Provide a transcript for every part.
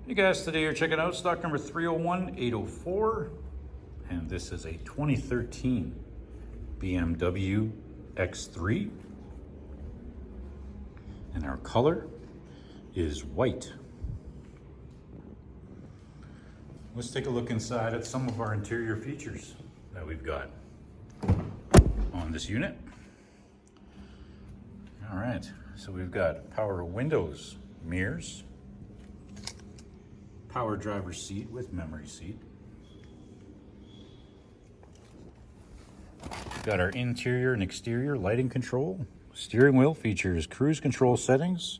Hey guys, today you're checking out stock number 301804, and this is a 2013 Bmw X3, and our color is white. Let's take a look inside at some of our interior features that we've got on this unit. All right, so we've got power windows, mirrors, power driver's seat with memory seat. Got our interior and exterior lighting control. Steering wheel features cruise control settings,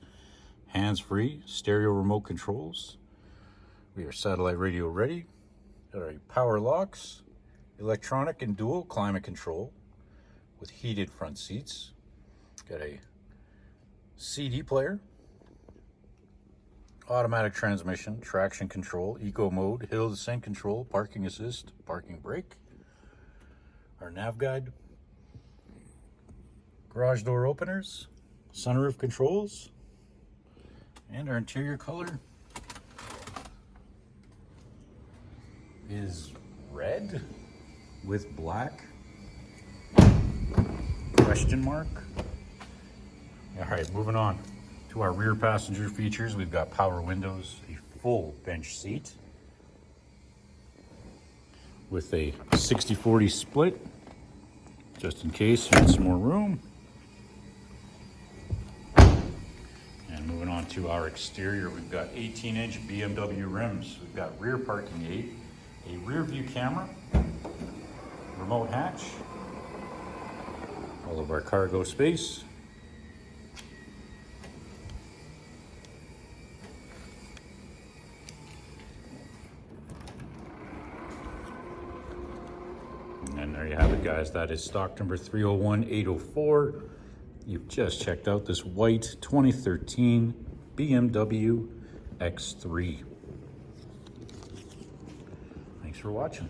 hands-free, stereo remote controls. We are satellite radio ready. Got our power locks, electronic and dual climate control with heated front seats. Got a CD player, automatic transmission, traction control, eco mode, hill descent control, parking assist, parking brake, our nav guide, garage door openers, sunroof controls, and our interior color is red with black question mark. All right, moving on to our rear passenger features. We've got power windows, a full bench seat with a 60-40 split, just in case you need some more room. And moving on to our exterior, we've got 18-inch BMW rims. We've got rear parking aid, a rear view camera, remote hatch, all of our cargo space, and there you have it, guys. That is stock number 301804. You've just checked out this white 2013 BMW X3. Thanks for watching.